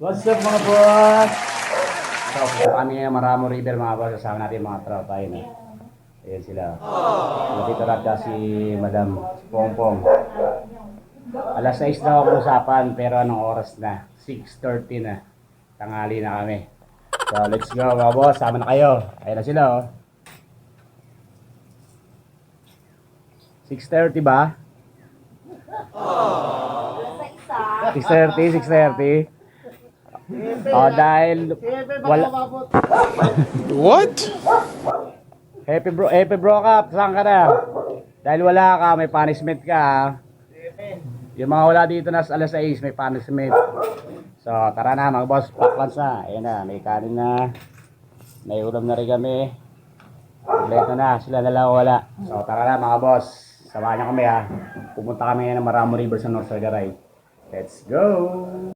What's up mga boss? So, punta kami ng Maramo River mga boss. Kasama natin mga tropa yun eh. Ayan sila. Dito rata si Madam Pongpong. Alas 6 na ako usapan pero anong oras na? 6:30 na. Tanghali na kami. So, let's go mga boss. Sama na kayo. Ayan na sila oh. 6:30 ba? 6:30, 6:30. Oh, dahil wala. What? Happy bro Cup, saan ka na? Dahil wala ka, may punishment ka. Yung mga wala dito na alas 6, may punishment. So, tara na mga boss, paklans na. Ayan na, may kanin na. May ulam na rin kami. Kompleto na, sila na lang wala. So, tara na mga boss. Samahan niyo kami ha. Pupunta kami ng Maramo River sa North Sagaray. Let's go!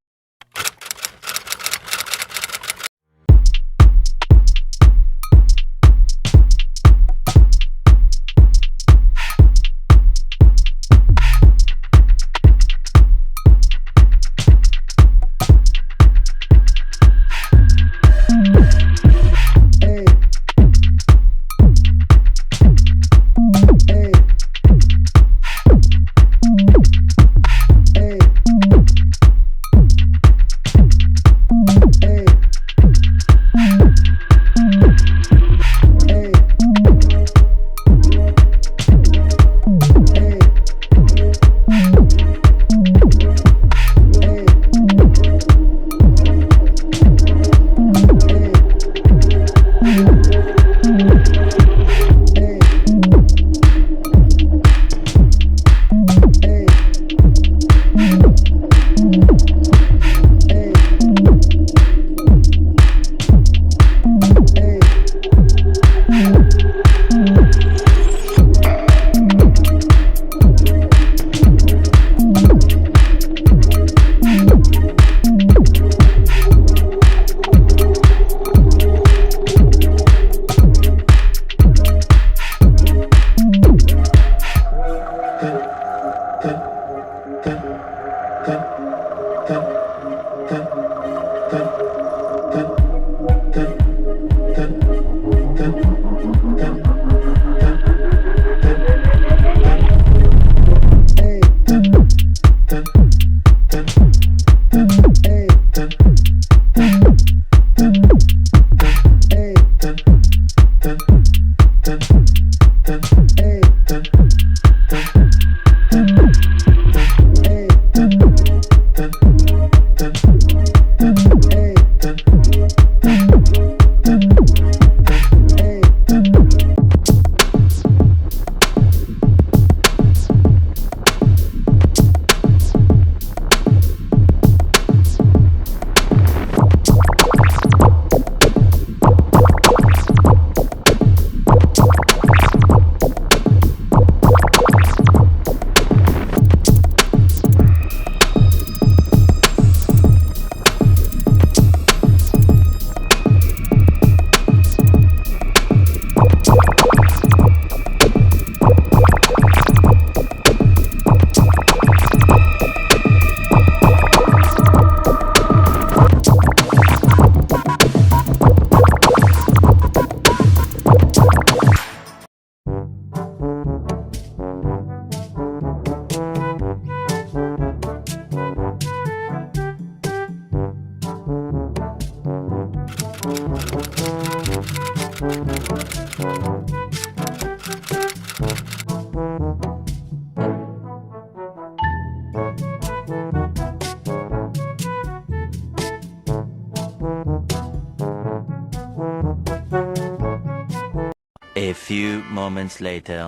A few moments later.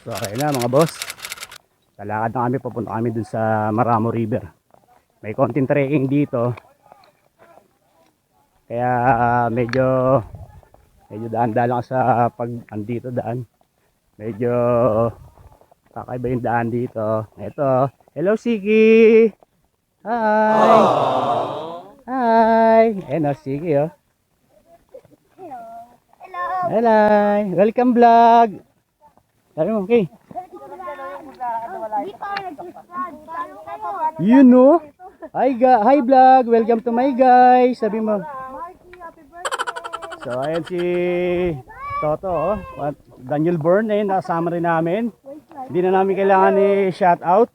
So, okay na mga boss. Lalakad na kami, papunta kami dun sa Maramo River. May konting trekking dito. Kaya medyo daan-daan lang sa pag andito daan. Medyo kakaiba yung daan dito. Ito. Hello Siki! Hi! Hi! Ayan o, Siki oh. Hello! Welcome vlog! Sabi mo, okay? Di pa nag-subscribe. You know? Hi vlog, welcome to my guys. Sabi mo. So ayan si Toto, oh. At Daniel Byrne, ayun, nakasama rin namin. Hindi na namin kailangan i-shout out.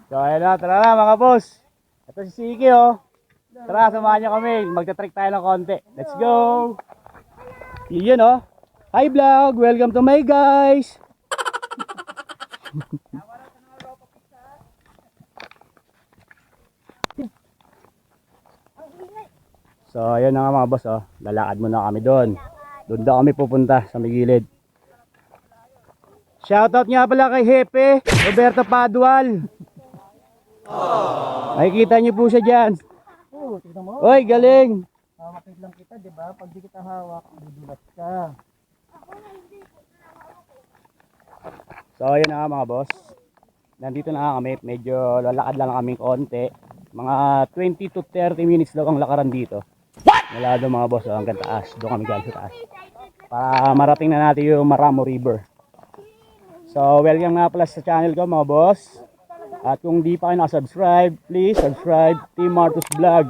So ayan na, tara na mga boss. Ito si Siki, oh. Tara, samahan niyo kami. Magta-trek tayo ng konti. Let's go. Yun, oh. Hi vlog, welcome to my guys. So ayun na nga mga boss, oh. Lalakad muna kami doon. Doon daw kami pupunta sa may gilid. Shoutout nga pala kay Hepe Roberto Padual. Makikita niyo po siya dyan. Oy, galing. Hawakit lang kita, di ba? Pag di kita hawak, dudulas ka. So ayun na nga mga boss. Nandito na kami. Medyo lalakad lang kami konti. Mga 20 to 30 minutes daw ang lakaran dito. Wala doon mga boss, oh, hanggang taas. Doon kami galing sa taas. Para marating na natin yung Maramo River. So welcome nga pala sa channel ko mga boss. At kung di pa kayo nakasubscribe, please subscribe Team Martus Vlog.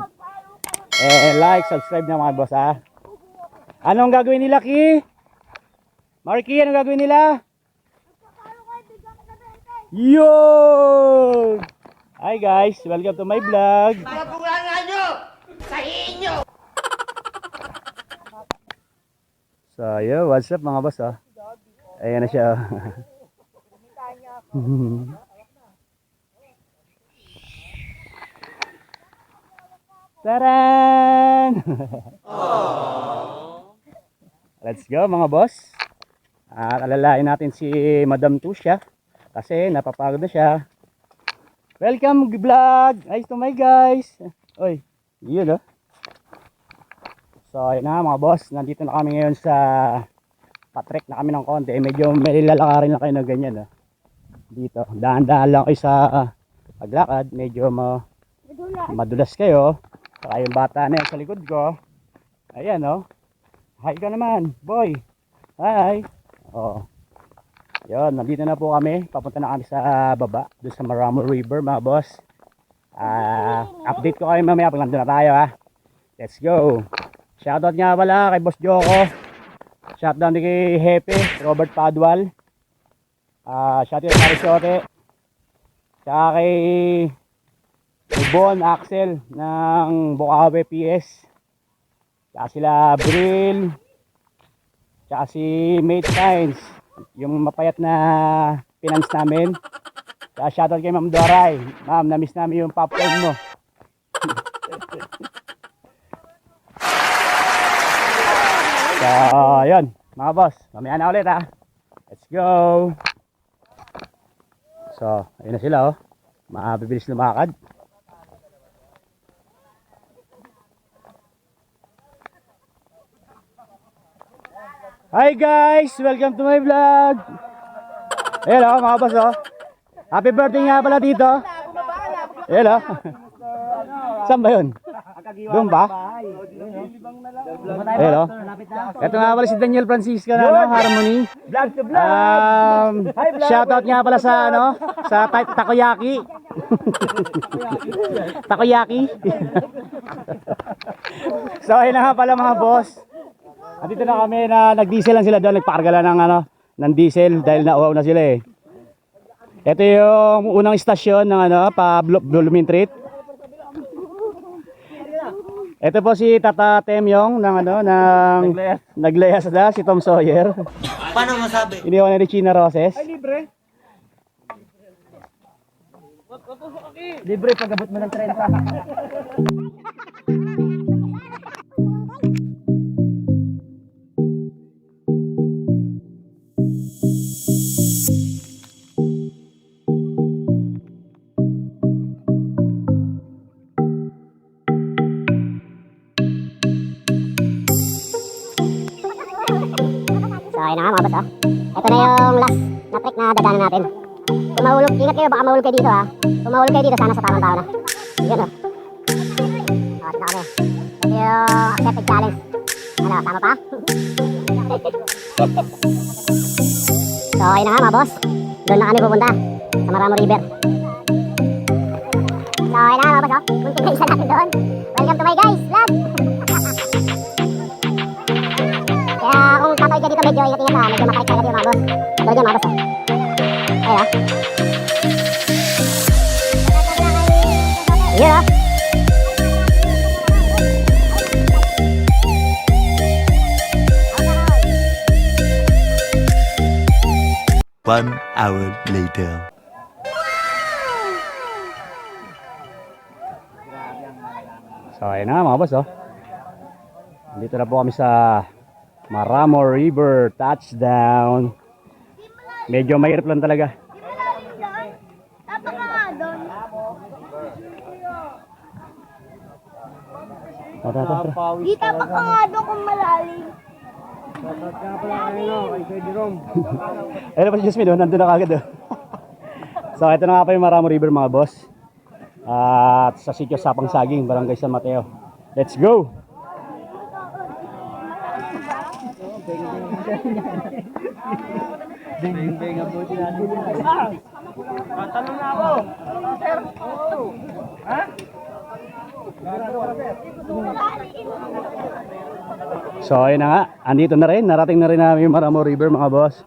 Like, subscribe na mga boss ha. Anong gagawin nila, Ki? Marky, anong gagawin nila? Yo! Hi guys, welcome to my vlog. So yo, what's up mga boss, oh. Ayan na siya. Taran! Let's go mga boss. At alalain natin si Madam Tusha kasi napapagod na siya. Welcome vlog! Nice to my guys. Oy, yun oh. So ayun na mga boss, nandito na kami ngayon sa patrek na kami ng konti. Medyo may lalakarin lang kayo na ganyan oh. Dito, daan-daan lang kayo sa paglakad. Medyo madulas kayo. Saka yung bata na yan sa likod ko. Ayan oh. Hi ka naman, boy. Hi. Oh. Yun, nandito na po kami. Papunta na kami sa baba, doon sa Maramo River mga boss. Update ko kayo mamaya pag nandun na tayo ha. Let's go. Shoutout nga pala kay Boss Joko. Shoutout din kay Hepe Robert Padual. Shoutout kay Marisote. Saka kay Bon Axel ng Bukawe PS. Saka sila Bril. Saka si Mate Science, yung mapayat na finance namin. Saka shoutout kay Ma'am Doray. Ma'am, na-miss namin yung popcorn mo. So, yun. Mga boss, mamaya na ulit ha. Let's go. So, ayun na sila oh. Mabibilis lumakad. Hi guys! Welcome to my vlog! Ayan o mga boss o. Happy birthday nga pala dito. Ayan o. Saan ba yun? Doon ba? Ayan o. Ito nga pala si Daniel Francisco na ano, Harmony. Vlog to vlog! Shoutout nga pala sa ano, sa takoyaki. Takoyaki. So ayun na nga pala mga boss. Dito na kami na nag-diesel lang sila doon, nagpakarga lang ng ano, ng diesel dahil nauhaw na sila eh. Ito yung unang istasyon ng ano, pa Blooming Treat. Ito po si Tata Temyong ng ano, ng naglehas na si Tom Sawyer. Paano masabi? Iniwan ni China Roses. Ay, libre. Libre pag abot mo ng 30. So ayun na nga mga boss oh. Ito na yung last na trek na dadanan natin. Kung mahulog, ingat kayo baka mahulog kayo dito ha. Kung mahulog kayo dito sana sa tamang tao na. Yan oh. Ito na kami. Ito yung accepted challenge. Ano, tama pa? So ayun na nga mga boss. Doon na kami pupunta sa Maramo River. So, ayun na mga boss, oh. Kunting na isa natin doon. Welcome to my guys, vlog. Kaya kung tatawid ka dito, medyo ingat-ingat ka. Medyo makarik talaga dito mga boss. Tulad yan mga boss, oh. Ayun, oh. Ayun, oh. 1 hour later. So ayun na mga boss, oh. Dito na po kami sa Maramo River touchdown. Medyo mahirap lang talaga. Tara, tara, tara. Di tapak ka nga doon kung malalim. Ayun pa si Jasmine, oh. Nandun na kagad, oh. So ito na nga pa yung Maramo River mga boss. At sa sitio Sapang Saging, Barangay San Mateo. Let's go! So ayun na nga, andito na rin, narating na rin namin yung Maramo River mga boss.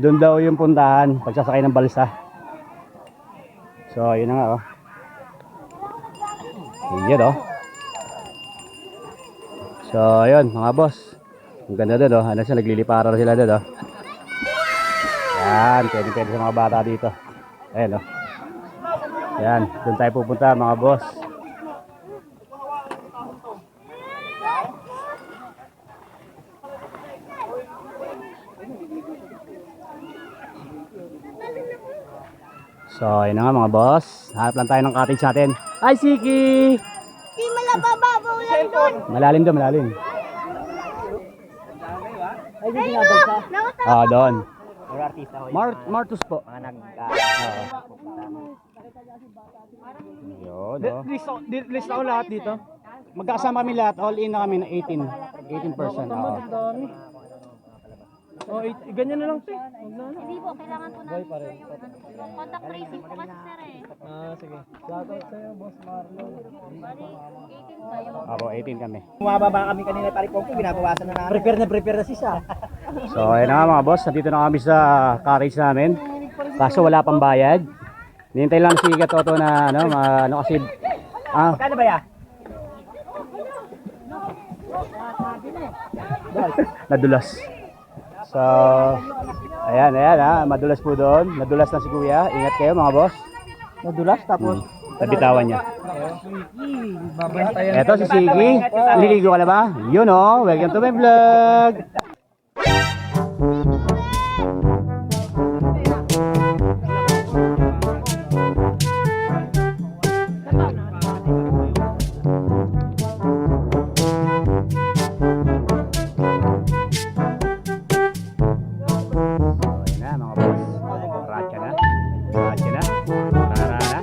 Doon daw yung puntahan, pagsasakay ng balsa. So ayun na nga, oh. Ayan, oh. So ayun mga boss, ang ganda doon, oh. Ano siya, naglilipara na sila doon, oh. Yan, pwede sa mga bata dito. Ayan, oh. Yan, doon tayo pupunta mga boss. So, ayun na nga mga boss. Hanap lang tayo ng cottage natin. Hi, Siki! Di malababaw lang doon. Malalim doon, malalim. Ayun o, nakatawa. Ah, doon. artista ko. Martus po. Mga nag... Yun, oh. List ako lahat dito. Magkakasama kami lahat. All in na kami na 18%. Oo. Dami. Oh, ganyan na lang, te. Hindi po, kailangan po namin sir yung contact tracing po kasi sir eh. Sige. Shoutout sa'yo, Boss Marlon. Bali, 18 tayo. Ako, 18 kami. Bumababa kami kanina paripong ko, binabawasan na namin. Prepare na si Sa. So, ayun na nga mga boss. Nandito na kami sa cottage namin. Kaso wala pang bayad. Nihintay lang si Gatoto na ano kasi Kano ba ya? nadulas. So, ayan ha, madulas po doon. Nadulas na si Kuya. Ingat kayo mga boss. Nadulas tapos Tabitawan niya. babatayan. Eto si Sigi. Naliligo ka na ba? Yun oh. Welcome to my vlog. Ayun na mga boss. Ratcha na. Ratcha na. Tara na.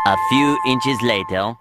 A few inches later.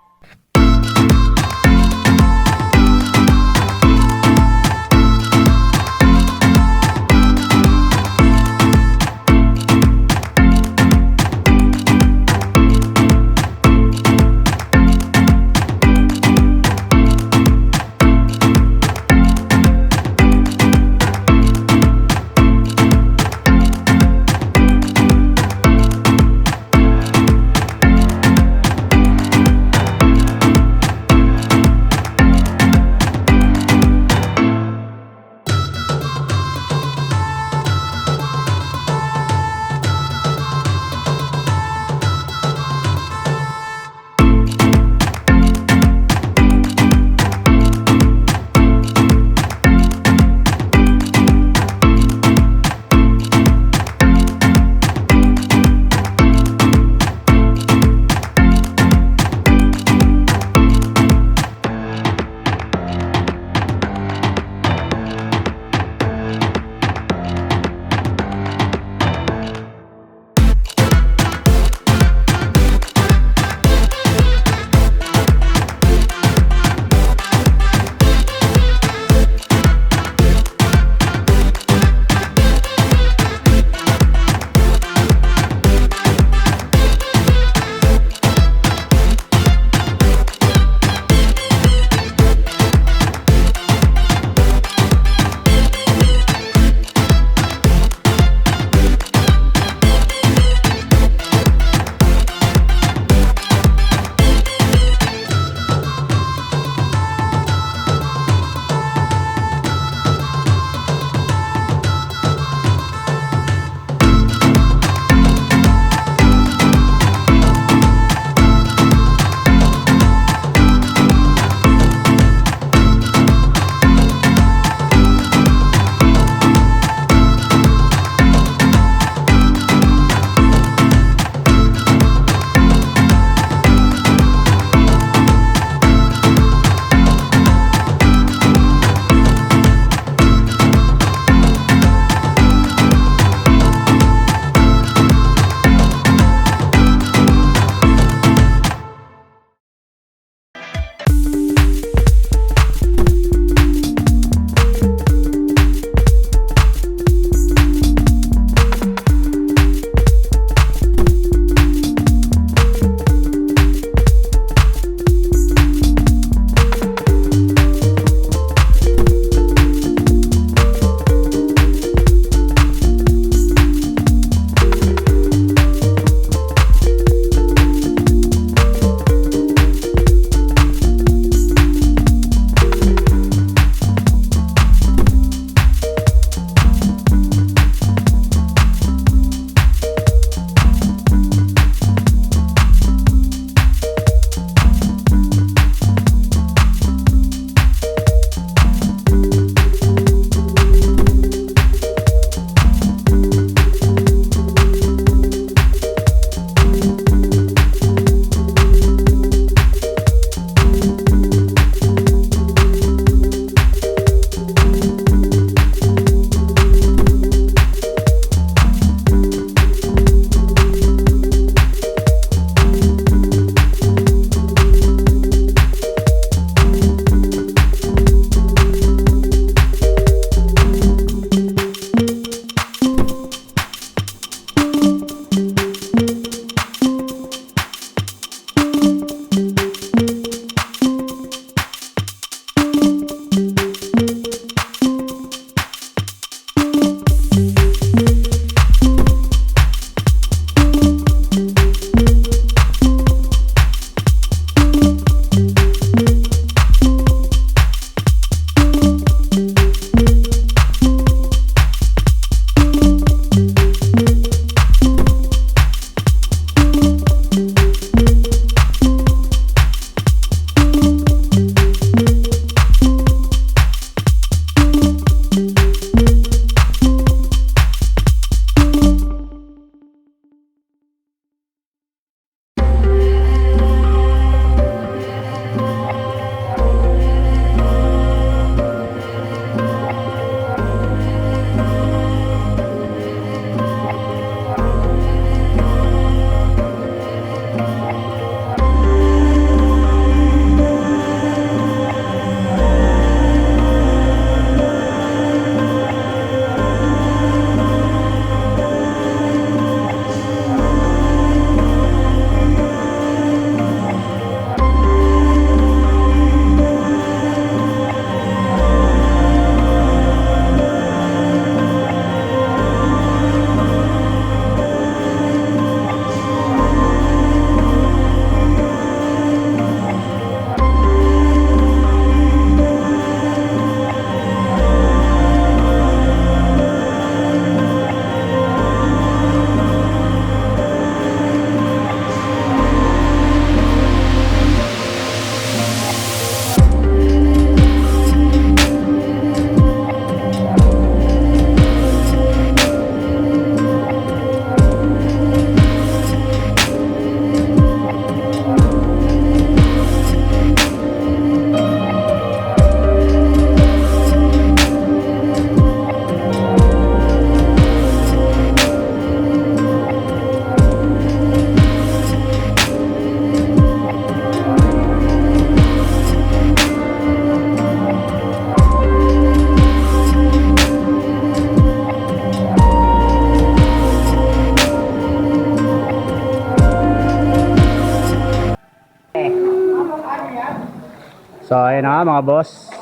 So ayun na nga mga boss.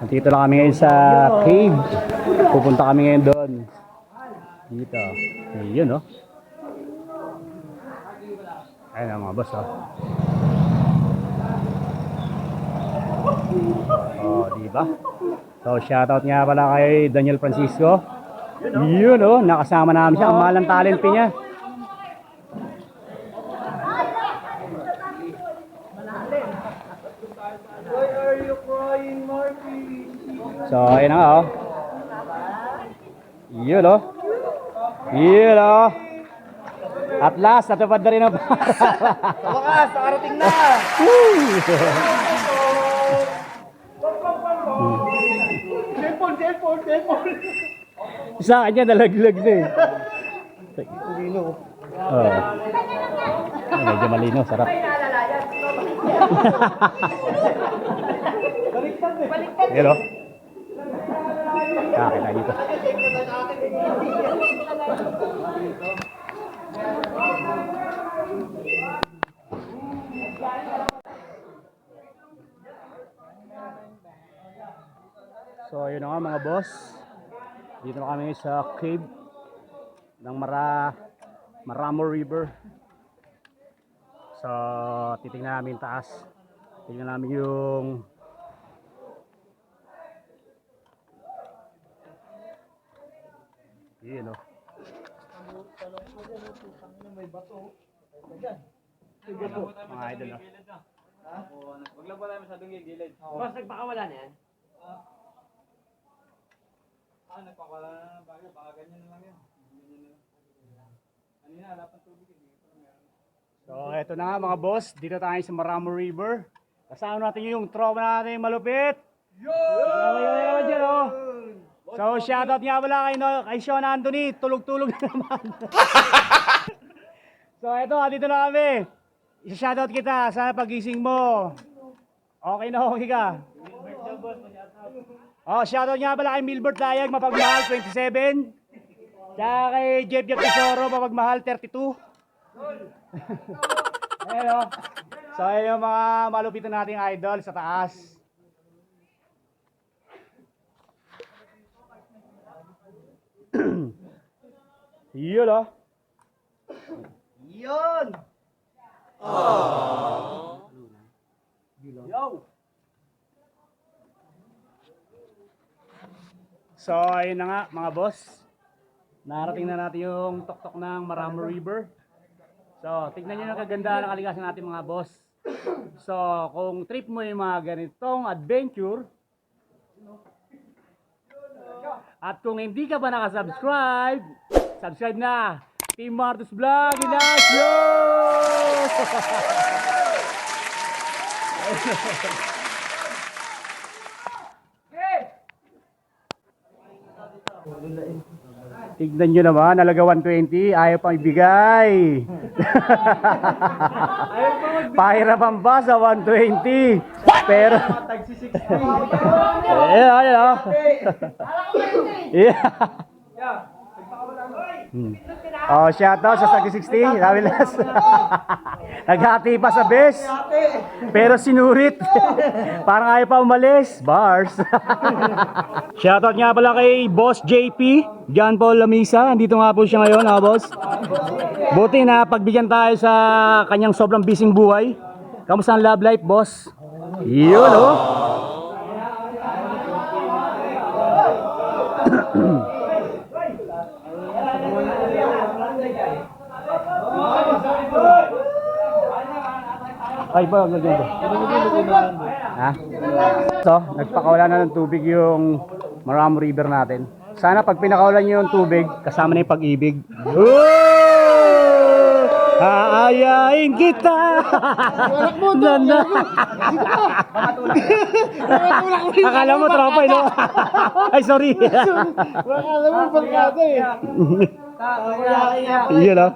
Nandito na kami ngayon sa cave. Pupunta kami ngayon doon. Dito. Ayun oh. Ayun na mga boss oh. Oh, di ba? So shoutout nga pala kay Daniel Francisco. Yun oh, nakasama namin siya. Ang mahal ng talent niya. So ayun na nga oh. Yun oh. Yun oh. At last, natupad na rin ang Sa wakas, nakarating na! Cellphone! Sa kanya nalaglag na eh. Lino. Oh. Medyo malino, sarap. Hello. Kakita dito. So ayun na nga mga boss. Dito na kami sa cave ng Maramo River. So titingnan namin taas. Tingnan namin yung yun oh. Mga idol oh. Wag lang pala masyadong gigilid. Boss, nagpakawala na yan? Nagpakawala na bagay. Baka ganyan na lang yan. Kanina, wala pang tubig. So eto na nga mga boss, dito tayo sa Maramo River. Kasama natin yung tropa natin malupit. Yo! Dyan, oh. So shoutout nga pala kay Sean Anthony, tulog-tulog na naman. So eto, dito na kami. Shoutout kita, sana pagising mo. Okay na okay ka. Oh, shoutout nga pala kay Milbert Layag, mapagmahal 27. Tsaka kay Jeff Tesoro, mapagmahal 32. Ayan o. So ayan yung mga malupitan nating idol sa taas. Yun o. Yun! Yo! So ayun na nga mga boss. Narating na natin yung tuktok ng Maramo River. So, tignan nyo yung kagandahan ng kalikasan natin mga boss. So, kung trip mo yung mga ganitong adventure, at kung hindi ka pa nakasubscribe, subscribe na! Team Martus Vlog, Inacio! Tignan nyo naman, nalaga 120, ayaw pang ibigay. Pahirapan pa sa 120. Pero... Ayun, oh. Yeah. Oh, shoutout sa Sagi 60, sabi las. Naghati pa sa best. Pero sinurit. Parang ayaw pa umalis. Bars. Shoutout nga pala kay Boss JP, John Paul Lamisa. Andito nga po siya ngayon, ha, boss. Buti na pagbigyan tayo sa kanyang sobrang busy buhay. Kamusta ang love life, boss? Yun, oh. Ay ba, ganyan ba? Ha? So, nagpakawala na ng tubig yung Maramo River natin. Sana pag pinakawalan nyo yung tubig, kasama na yung pag-ibig. Aayain kita! Akala mo tropa, no? Ay, sorry. Akala mo pagkada eh. Yun, no?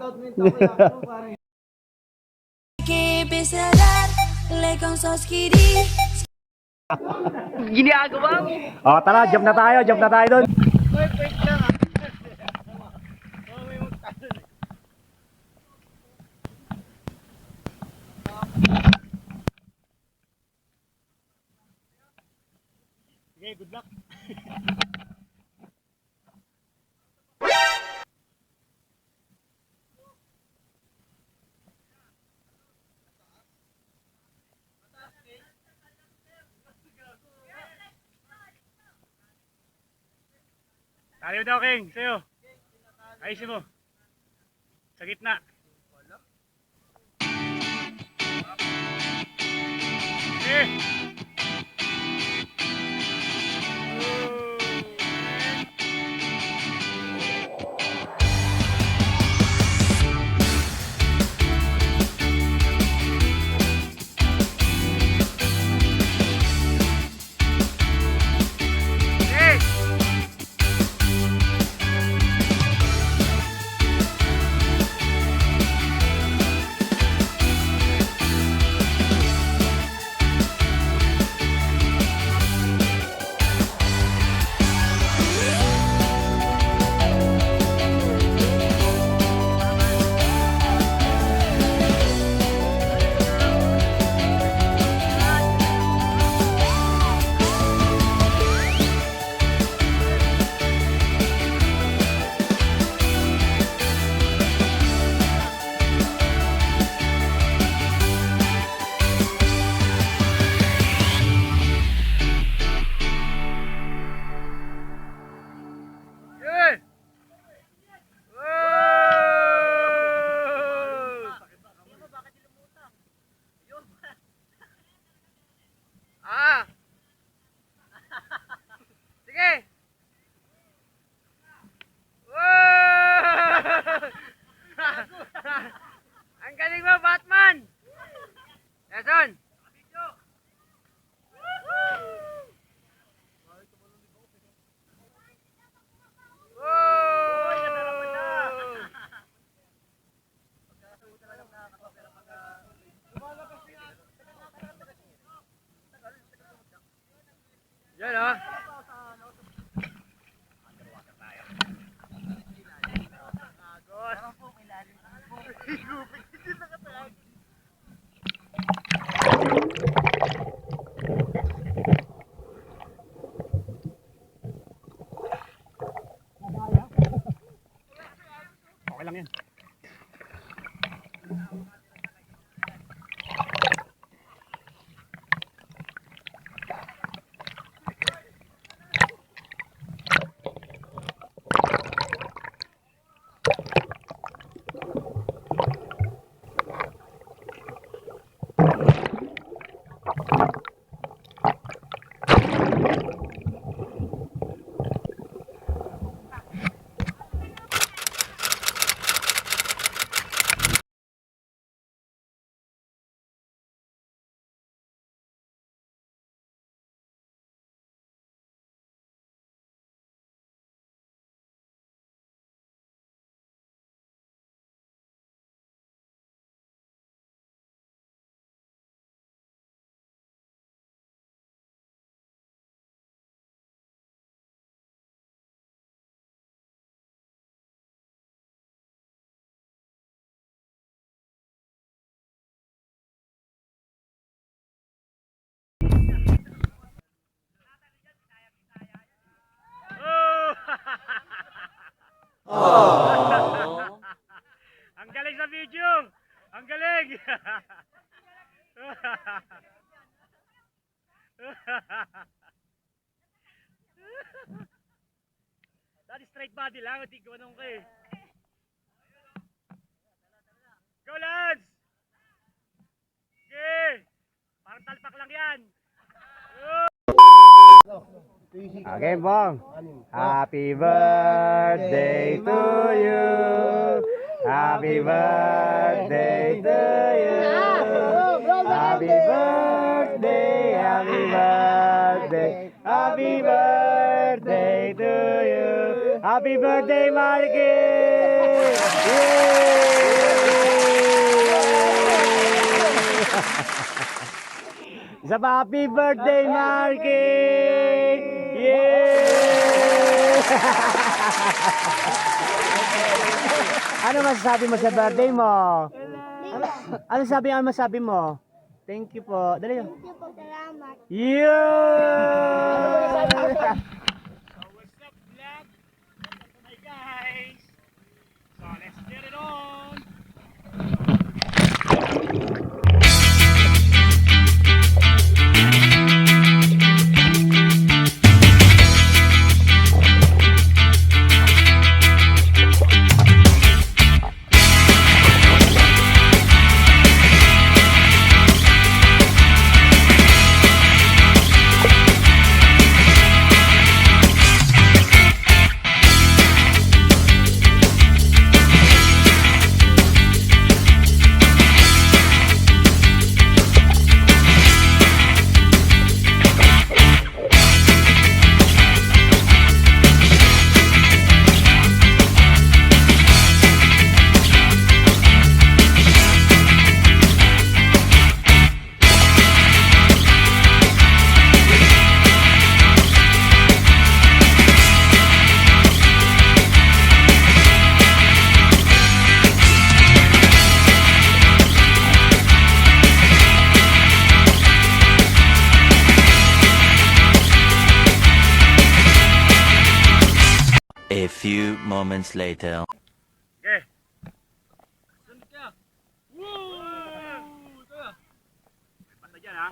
Ginagawa mo? Oh, tara, jump na tayo doon. Okay, good luck. Tayo daw, King. Sa'yo. Ayusin mo. Sa gitna. Eh! Ang galing mo, Batman! Jason! Yan o. Okay lang yan. Ang galing sa video! Ang galing! Dati straight body lang, hindi ko anong kay. Go Lance! Okay! Parang talpak lang yan! Okay, Bong. Happy birthday to you. Happy birthday to you. Happy birthday, happy birthday. Happy birthday to you. Happy birthday, Marky. Isa pa, happy birthday, Marky! Yeah! Ano masasabi mo sa birthday mo? Ano masasabi mo? Thank you po. Dali yun. Thank you po, salamat. Yeah! A few moments later. Okay. Sunod ka. Woo! Ito. Basta dyan ha.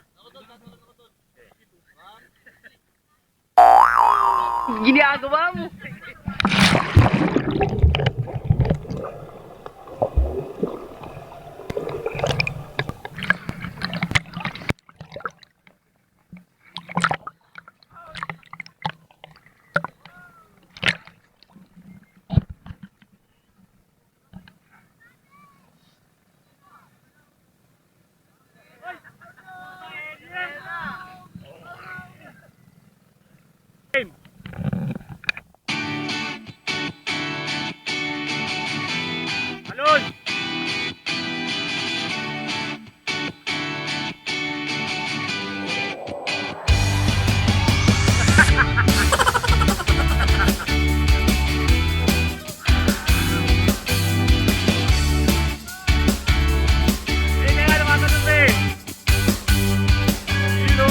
Ginagawa mo! Alon! Hindi kaya lumatanong eh. Sino?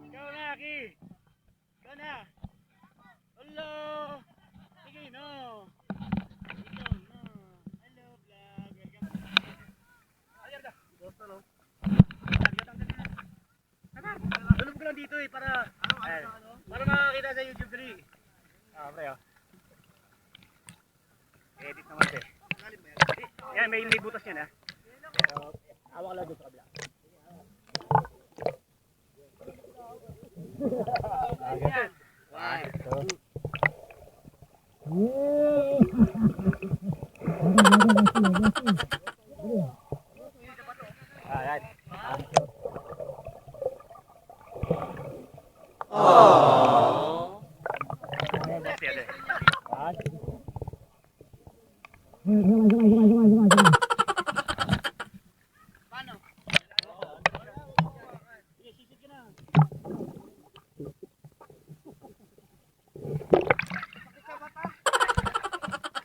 Ikaw na, Aki. Ikaw na. Hello. Sige, no. Ikaw na. Hello, vlog. Welcome. Ayan na. Gusto, no? Tulog ko lang dito eh, para... Para makakita sa YouTube 3. Pre, oh. Edit naman siya. Yan, may butas yan, ha. Hawak lang doon sa kabila. Ayan. Ayan.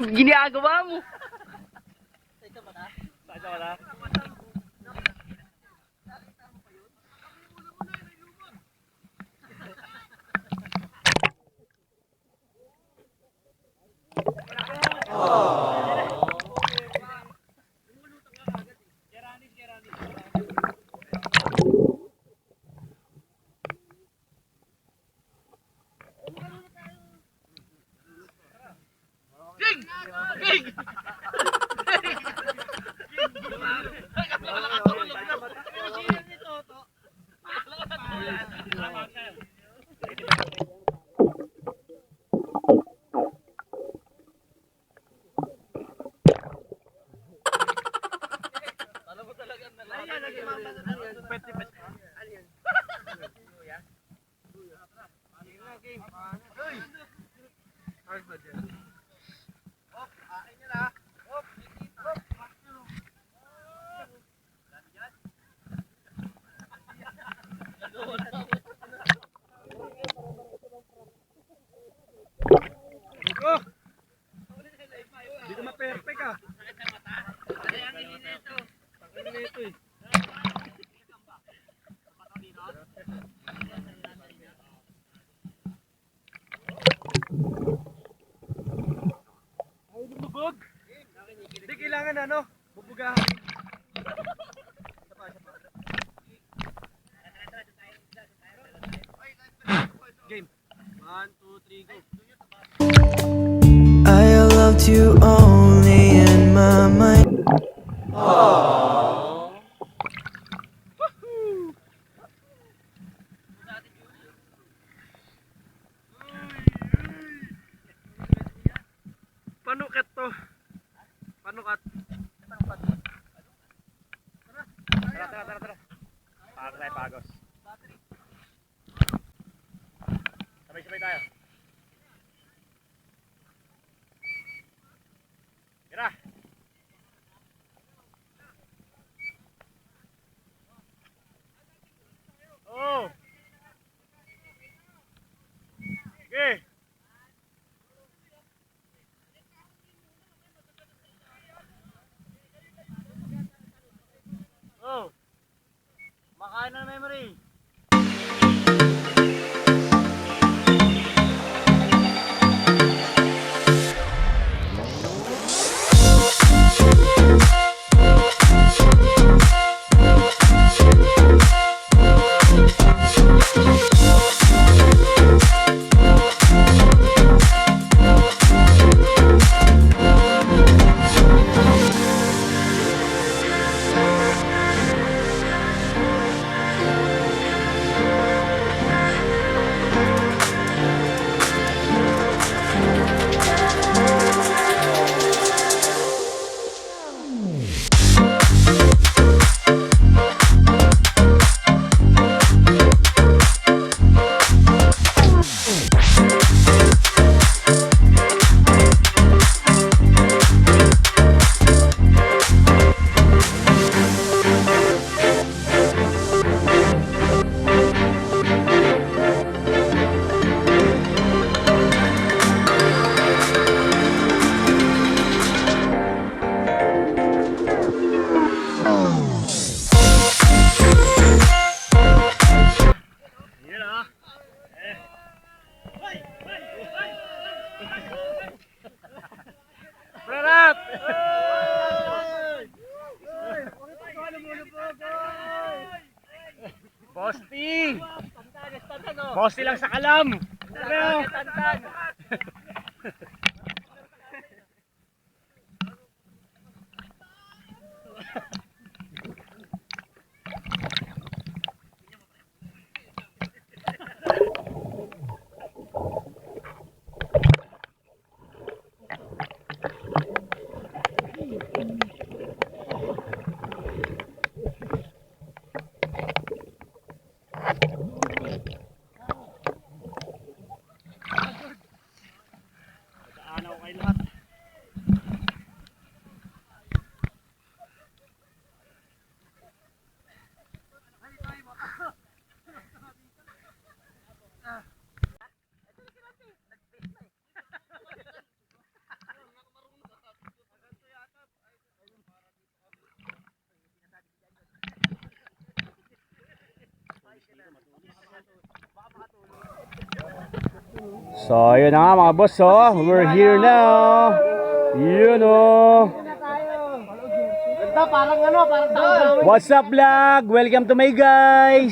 Ginagawa mo! Sa wala. King! Hindi kailangan ano, bubugahan. Game. 1, 2, 3, go. I loved you only in my mind. Panukat to. Panukat. Tara. Pagos tayo, pagos. Sabay-sabay tayo. Tira. Oh. Okay. Oh. Makain ng memory. Pranat! Bosti! Bosti lang sa kalam! Ano kayo lahat? So, yun na nga mga boss, oh. We're here now. Yun, oh. What's up, vlog? Welcome to my guys.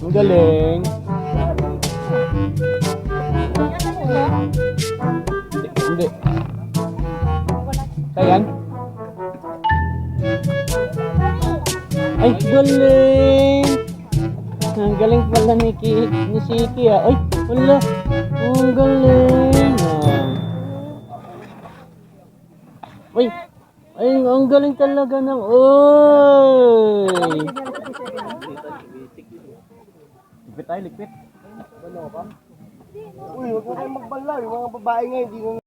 Ang galing. Hindi. Ayan. Ay, galing! Ang galing pala ni Siki ah. Ay, wala. Ang galing ah. Ay, ang galing talaga ng... Oy! Lipit tayo, lipit. Uy, huwag mo kayong magbala. Yung mga babae nga, hindi nyo